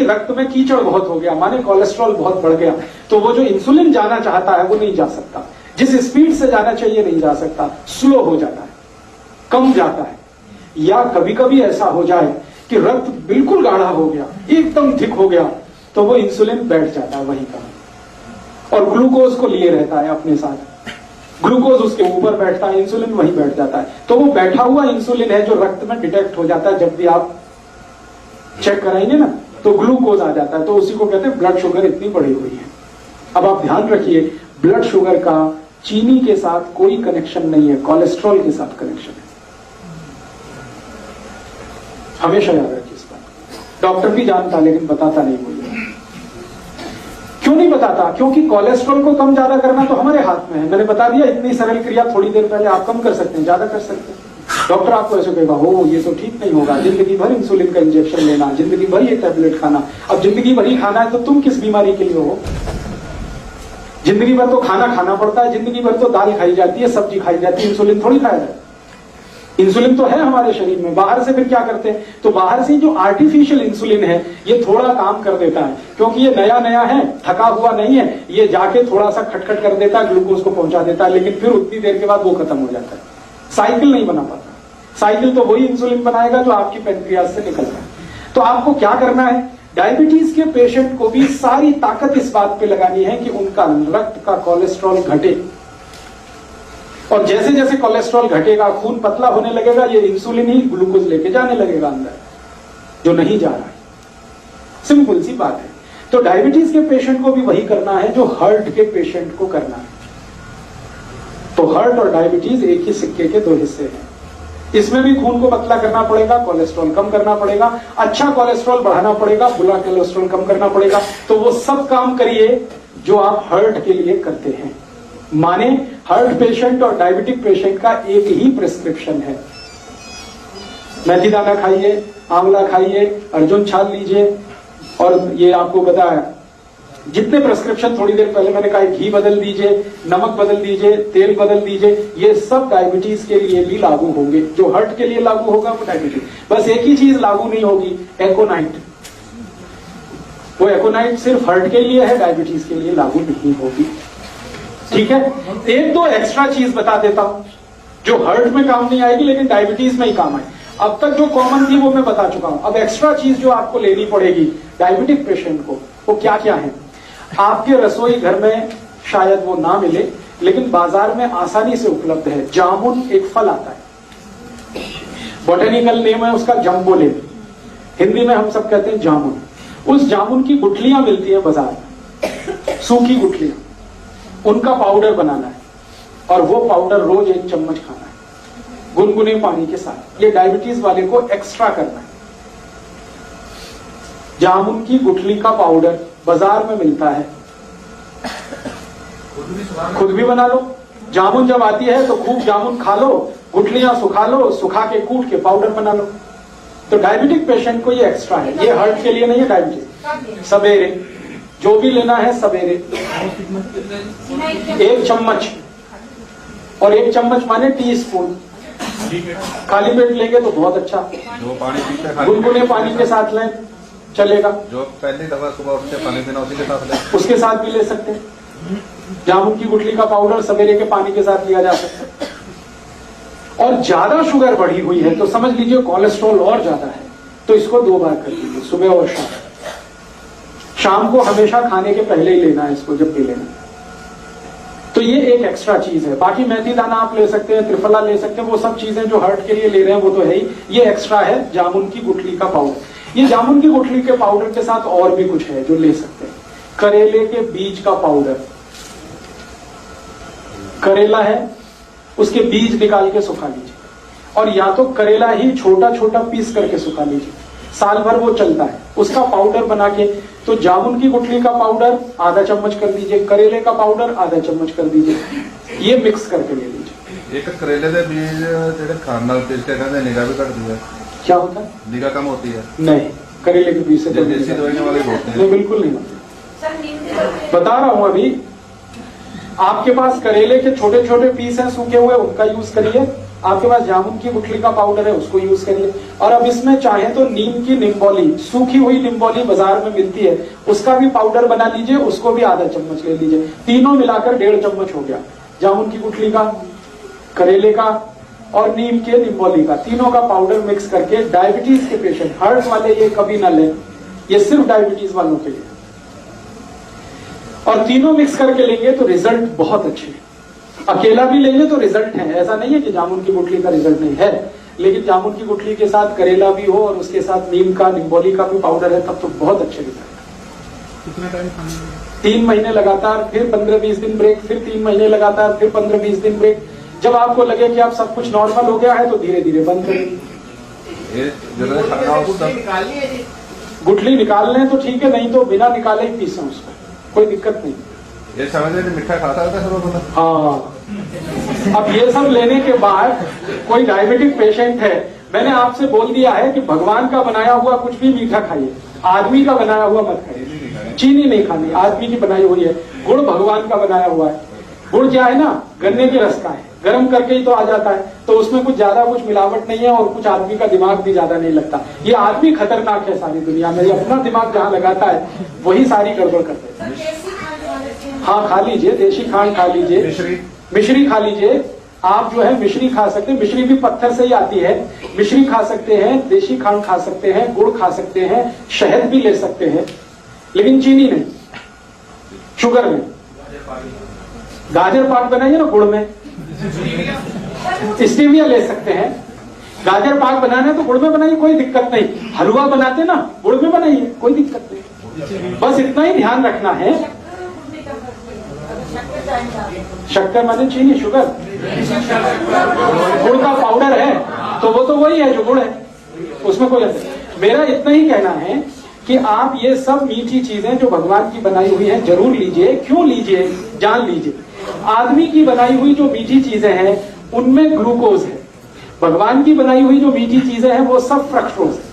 रक्त में कीचड़ बहुत हो गया, माने कोलेस्ट्रॉल बहुत बढ़ गया, तो वो जो इंसुलिन जाना चाहता है वो नहीं जा सकता, जिस स्पीड से जाना चाहिए नहीं जा सकता, स्लो हो जाता है, कम जाता है। या कभी कभी ऐसा हो जाए कि रक्त बिल्कुल गाढ़ा हो गया, एकदम थिक हो गया, तो वो इंसुलिन बैठ जाता है वहीं का, और ग्लूकोज को लिए रहता है अपने साथ, ग्लूकोज उसके ऊपर बैठता है, इंसुलिन वहीं बैठ जाता है। तो वो बैठा हुआ इंसुलिन है जो रक्त में डिटेक्ट हो जाता है, जब भी आप चेक कराएंगे ना तो ग्लूकोज आ जाता है, तो उसी को कहते हैं ब्लड शुगर इतनी बढ़ी हुई है। अब आप ध्यान रखिए, ब्लड शुगर का चीनी के साथ कोई कनेक्शन नहीं है, कोलेस्ट्रॉल के साथ कनेक्शन है, हमेशा याद रखिए इस बात। डॉक्टर भी जानता लेकिन बताता नहीं मुझे। क्यों नहीं बताता? क्योंकि कोलेस्ट्रॉल को कम ज्यादा करना तो हमारे हाथ में है। मैंने बता दिया, इतनी सरल क्रिया थोड़ी देर पहले, आप कम कर सकते हैं, ज्यादा कर सकते हैं। डॉक्टर आपको ऐसे कहेगा, हो ये तो ठीक नहीं होगा, जिंदगी भर इंसुलिन का इंजेक्शन लेना, जिंदगी भर ये टैबलेट खाना। अब जिंदगी भर ही खाना है तो तुम किस बीमारी के लिए हो? जिंदगी भर तो खाना खाना पड़ता है, जिंदगी भर तो दाल खाई जाती है, सब्जी खाई जाती है, इंसुलिन थोड़ी खाया जाता है। इंसुलिन तो है हमारे शरीर में, बाहर से फिर क्या करते हैं? तो बाहर से जो आर्टिफिशियल इंसुलिन है ये थोड़ा काम कर देता है, क्योंकि ये नया नया है, थका हुआ नहीं है, ये जाके थोड़ा सा खटखट कर देता है, ग्लूकोज को पहुंचा देता है, लेकिन फिर उतनी देर के बाद वो खत्म हो जाता है। साइकिल नहीं बना पाता। साइकिल तो वही इंसुलिन बनाएगा जो आपकी पैंक्रियाज से निकल रहा है। तो आपको क्या करना है? डायबिटीज के पेशेंट को भी सारी ताकत इस बात पे लगानी है कि उनका रक्त का कोलेस्ट्रॉल घटे, और जैसे जैसे कोलेस्ट्रॉल घटेगा, खून पतला होने लगेगा, ये इंसुलिन ही ग्लूकोज लेके जाने लगेगा अंदर, जो नहीं जा रहा है। सिंपल सी बात है। तो डायबिटीज के पेशेंट को भी वही करना है जो हार्ट के पेशेंट को करना है। तो हार्ट और डायबिटीज एक ही सिक्के के दो हिस्से हैं। इसमें भी खून को पतला करना पड़ेगा, कोलेस्ट्रॉल कम करना पड़ेगा, अच्छा कोलेस्ट्रॉल बढ़ाना पड़ेगा, बुरा कोलेस्ट्रॉल कम करना पड़ेगा। तो वो सब काम करिए जो आप हार्ट के लिए करते हैं। माने हार्ट पेशेंट और डायबिटिक पेशेंट का एक ही प्रिस्क्रिप्शन है। मेथी दाना खाइए, आंवला खाइए, अर्जुन छाल लीजिए, और ये आपको बताया जितने प्रिस्क्रिप्शन थोड़ी देर पहले मैंने कहा, घी बदल दीजिए, नमक बदल दीजिए, तेल बदल दीजिए, ये सब डायबिटीज के लिए भी लागू होंगे। जो हार्ट के लिए लागू होगा वो डायबिटीज। बस एक ही चीज लागू नहीं होगी, एकोनाइट। वो एकोनाइट सिर्फ हार्ट के लिए है, डायबिटीज के लिए लागू नहीं होगी। ठीक है। एक दो एक्स्ट्रा चीज बता देता हूं जो हार्ट में काम नहीं आएगी लेकिन डायबिटीज में ही काम आए। अब तक जो कॉमन थी वो मैं बता चुका हूं। अब एक्स्ट्रा चीज जो आपको लेनी पड़ेगी डायबिटिक पेशेंट को, वो क्या क्या है? आपके रसोई घर में शायद वो ना मिले, लेकिन बाजार में आसानी से उपलब्ध है। जामुन एक फल आता है, बोटेनिकल नेम है उसका जम्बोले, हिंदी में हम सब कहते हैं जामुन। उस जामुन की गुठलियां मिलती है बाजार में, सूखी गुठलियां, उनका पाउडर बनाना है, और वो पाउडर रोज 1 चम्मच खाना है गुनगुने पानी के साथ। ये डायबिटीज वाले को एक्स्ट्रा करना है। जामुन की गुठली का पाउडर बाजार में मिलता है, खुद भी बना लो। जामुन जब आती है तो खूब जामुन खा लो, गुठलियां सुखा लो, सुखा के कूट के पाउडर बना लो। तो डायबिटिक पेशेंट को ये एक्स्ट्रा है, ये हार्ट के लिए नहीं है। डायबिटीज सवेरे जो भी लेना है, सवेरे 1 चम्मच, और 1 चम्मच माने टीस्पून। खाली पेट लेंगे तो बहुत अच्छा, गुनगुने पानी के साथ लें चलेगा। जो पहली दफा सुबह उठते पानी पीना उसी के साथ लें, उसके साथ भी ले सकते हैं। जामुन की गुठली का पाउडर सवेरे के पानी के साथ लिया जा सकता है। और ज्यादा शुगर बढ़ी हुई है तो समझ लीजिए कोलेस्ट्रॉल और ज्यादा है, तो इसको 2 बार कर लीजिए, सुबह और शाम। शाम को हमेशा खाने के पहले ही लेना है इसको, जब भी लेना। तो ये एक एक्स्ट्रा चीज है। बाकी मेथी दाना आप ले सकते हैं, त्रिफला ले सकते हैं, वो सब चीजें जो हार्ट के लिए ले रहे हैं वो तो है ही। ये एक्स्ट्रा है जामुन की गुठली का पाउडर। ये जामुन की गुठली के पाउडर के साथ और भी कुछ है जो ले सकते हैं। करेले के बीज का पाउडर, करेला है उसके बीज निकाल के सुखा लीजिए, और या तो करेला ही छोटा छोटा पीस करके सुखा लीजिए, साल भर वो चलता है। उसका पाउडर बना के, तो जामुन की गुठली का पाउडर आधा चम्मच कर दीजिए, करेले का पाउडर आधा चम्मच कर दीजिए, ये मिक्स करके ले लीजिए। एक करेले के बीज जेडे खाने नाल पीस के कहते निगाह भी घटती है, क्या होता है? निगाह कम होती है? नहीं, करेले के बीज से तो देसी दवाइयों वाले होते हैं। नहीं, बिल्कुल नहीं होती। बता रहा हूं अभी। आपके पास करेले के छोटे छोटे पीस हैं सूखे हुए, उनका यूज करिए। आपके पास जामुन की गुठली का पाउडर है, उसको यूज करिए। और अब इसमें चाहे तो नीम की निम्बोली, सूखी हुई निम्बोली बाजार में मिलती है, उसका भी पाउडर बना लीजिए, उसको भी आधा चम्मच ले लीजिए। तीनों मिलाकर 1.5 चम्मच हो गया, जामुन की गुठली का, करेले का और नीम के निम्बोली का, तीनों का पाउडर मिक्स करके डायबिटीज के पेशेंट, हार्ट वाले ये कभी ना लें, ये सिर्फ डायबिटीज वालों के लिए। और तीनों मिक्स करके लेंगे तो रिजल्ट बहुत अच्छे हैं। अकेला भी लेंगे तो रिजल्ट है, ऐसा नहीं है कि जामुन की गुठली का रिजल्ट नहीं है, लेकिन जामुन की गुठली के साथ करेला भी हो और उसके साथ नीम का, निम्बोली का भी पाउडर है, तब तो बहुत अच्छे रिजल्ट। कितना टाइम खाने में? 3 महीने लगातार, फिर 15-20 दिन ब्रेक, फिर 3 महीने लगातार, फिर 15-20 दिन ब्रेक। जब आपको लगे कि आप सब कुछ नॉर्मल हो गया है तो धीरे धीरे बंद करेंगे। ये जब खाना हो तब गुठली निकाल लें तो ठीक है, नहीं तो बिना निकाले ही पीसें उसको, कोई दिक्कत नहीं। ये समझ लें मिठा खाता था सब बंदा। हाँ, अब ये सब लेने के बाद कोई डायबिटिक पेशेंट है, मैंने आपसे बोल दिया है कि भगवान का बनाया हुआ कुछ भी मीठा खाइए, आदमी का बनाया हुआ मत खाइए। चीनी नहीं खानी, आदमी की बनाई हुई है। गुड़ भगवान का बनाया हुआ है। गुड़ क्या है ना, गन्ने के रस का है, गर्म करके ही तो आ जाता है, तो उसमें कुछ ज्यादा कुछ मिलावट नहीं है और कुछ आदमी का दिमाग भी ज्यादा नहीं लगता। ये आदमी खतरनाक है सारी दुनिया में, ये अपना दिमाग जहां लगाता है वही सारी गड़बड़ कर देता है। हाँ, खा लीजिए, देशी खांड खा लीजिए, मिश्री खा लीजिए। आप जो है मिश्री खा सकते हैं, मिश्री भी पत्थर से ही आती है। मिश्री खा सकते हैं, देशी खांड खा सकते हैं, गुड़ खा सकते हैं, शहद भी ले सकते हैं, लेकिन चीनी नहीं, शुगर में। गाजर पाक बनाइए ना गुड़ में, स्टीविया ले सकते हैं। गाजर पाक बनाना है तो गुड़ में बनाइए, कोई दिक्कत नहीं। हलवा बनाते ना, गुड़ में बनाइए, कोई दिक्कत नहीं। बस इतना ही ध्यान रखना है। शक्कर माने चीनी, शुगर, गुड़ का पाउडर है तो वो तो वही है जो गुड़ है, उसमें कोई अंतर नहीं। मेरा इतना ही कहना है कि आप ये सब मीठी चीजें जो भगवान की बनाई हुई हैं जरूर लीजिए। क्यों लीजिए, जान लीजिए। आदमी की बनाई हुई जो मीठी चीजें हैं उनमें ग्लूकोज है, भगवान की बनाई हुई जो मीठी चीजें हैं वो सब फ्रक्टोज है।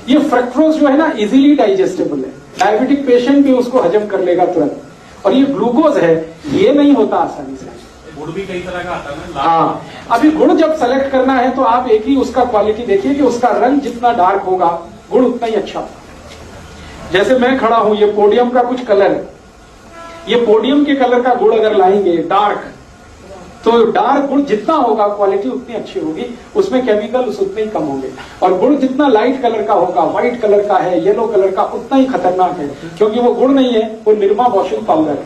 ये फ्रक्टोज जो है ना इजीली डाइजेस्टेबल है, डायबिटिक पेशेंट भी उसको हजम कर लेगा तुरंत। और ये ग्लूकोज है, ये नहीं होता आसानी से। गुड़ भी कई तरह का आता है ना। हाँ, अभी गुड़ जब सेलेक्ट करना है तो आप एक ही उसका क्वालिटी देखिए कि उसका रंग जितना डार्क होगा गुड़ उतना ही अच्छा होगा। जैसे मैं खड़ा हूं, ये पोडियम का कुछ कलर है, ये पोडियम के कलर का गुड़ अगर लाएंगे डार्क, तो डार्क गुड़ जितना होगा क्वालिटी उतनी अच्छी होगी, उसमें केमिकल्स उतने ही कम होंगे। और गुड़ जितना लाइट कलर का होगा, व्हाइट कलर का है, येलो कलर का, उतना ही खतरनाक है, क्योंकि वो गुड़ नहीं है, वो निरमा वॉशिंग पाउडर है।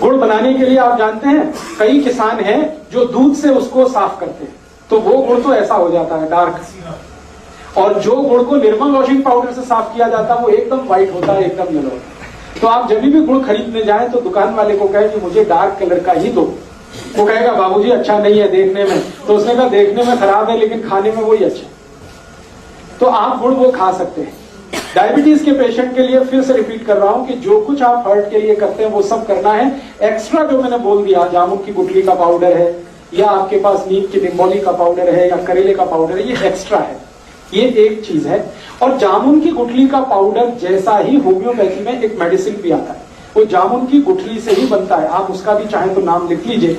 गुड़ बनाने के लिए आप जानते हैं कई किसान हैं जो दूध से उसको साफ करते हैं, तो वो गुड़ तो ऐसा हो जाता है डार्क। और जो गुड़ को निरमा वॉशिंग पाउडर से साफ किया जाता है वो एकदम व्हाइट होता है, एकदम येलो होता है। तो आप जब भी गुड़ खरीदने जाएं तो दुकान वाले को कहे कि मुझे डार्क कलर का ही दो। वो कहेगा बाबूजी अच्छा नहीं है देखने में, तो उसने कहा देखने में खराब है लेकिन खाने में वही अच्छा। तो आप गुड़ वो खा सकते हैं। डायबिटीज के पेशेंट के लिए फिर से रिपीट कर रहा हूं कि जो कुछ आप हार्ट के लिए करते हैं वो सब करना है। एक्स्ट्रा जो मैंने बोल दिया, जामुन की गुठली का पाउडर है, या आपके पास नीम की निम्बोली का पाउडर है, या करेले का पाउडर है, ये एक्स्ट्रा है, ये एक चीज है। और जामुन की गुठली का पाउडर जैसा ही होम्योपैथी में एक मेडिसिन भी आता है, वो जामुन की गुठली से ही बनता है। आप उसका भी चाहे तो नाम लिख लीजिए,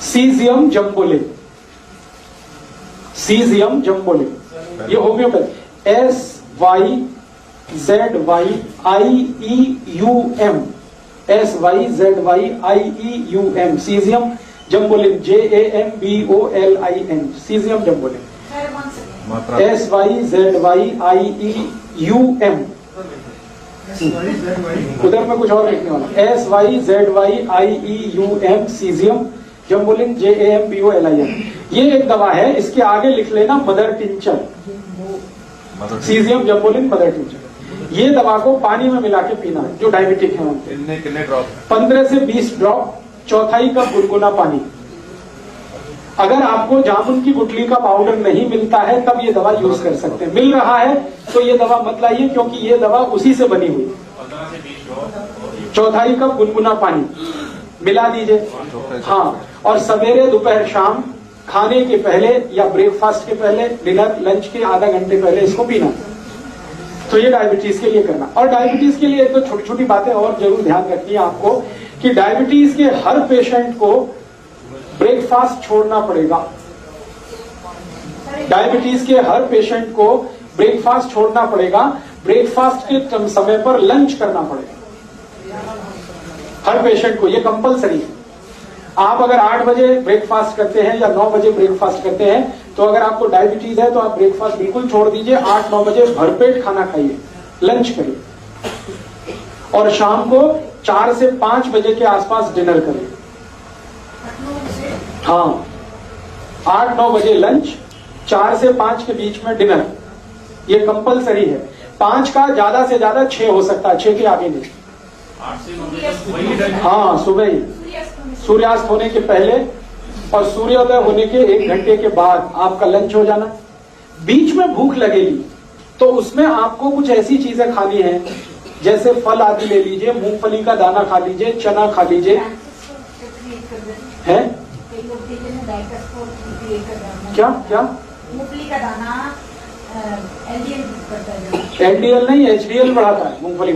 सीजियम जम्बोले, सीजियम जम्बोले, ये homeopathy, SYZYIEUM, SYZYIEUM, syzygium jambolanum, JAMBOLIN, syzygium jambolanum, SYZYIEUM। उधर में कुछ और लिखने वाला, SYZYIEUM, सीजियम जम्बोलिन, JAMBOLIN। ये एक दवा है, इसके आगे लिख लेना mother tincture, syzygium jambolanum mother tincture. ये दवा को पानी में मिला के पीना है जो डायबिटिक है उनके। कितने ड्रॉप? 15 से 20 ड्रॉप, चौथाई कप गुनगुना पानी। अगर आपको जामुन की गुठली का पाउडर नहीं मिलता है तब ये दवा यूज कर सकते हैं। मिल रहा है तो ये दवा मत लाइए, क्योंकि ये दवा उसी से बनी हुई। 15 से 20 ड्रॉप, चौथाई कप गुनगुना पानी मिला दीजिए। हाँ, और सवेरे दोपहर शाम खाने के पहले या ब्रेकफास्ट के पहले, डिनर लंच के आधा घंटे पहले इसको पीना। तो ये डायबिटीज के लिए करना। और डायबिटीज के लिए एक तो छोटी छोटी बातें और जरूर ध्यान रखनी है आपको कि डायबिटीज के हर पेशेंट को ब्रेकफास्ट छोड़ना पड़ेगा। डायबिटीज के हर पेशेंट को ब्रेकफास्ट छोड़ना पड़ेगा। ब्रेकफास्ट के समय पर लंच करना पड़ेगा हर पेशेंट को, ये कंपलसरी है। आप अगर 8 बजे ब्रेकफास्ट करते हैं या 9 बजे ब्रेकफास्ट करते हैं, तो अगर आपको डायबिटीज है तो आप ब्रेकफास्ट बिल्कुल छोड़ दीजिए। 8-9 बजे भरपेट खाना खाइए, लंच करिए और शाम को 4 से 5 बजे के आसपास डिनर करिए। हाँ, 8-9 बजे लंच, 4 से 5 के बीच में डिनर, ये कंपलसरी है। 5 का ज्यादा से ज्यादा 6 हो सकता है, 6 के आगे नहीं। 8 से 9 बजे तक वही टाइम। हाँ, सुबह ही, सूर्यास्त होने के पहले और सूर्योदय होने के 1 घंटे के बाद आपका लंच हो जाना। बीच में भूख लगेगी तो उसमें आपको कुछ ऐसी चीजें खानी है, जैसे फल आदि ले लीजिए, मूंगफली का दाना खा लीजिए, चना खा लीजिए। है क्या क्या मूंगफली का दाना LDL करता है, LDL नहीं, HDL बढ़ाता है मूंगफली।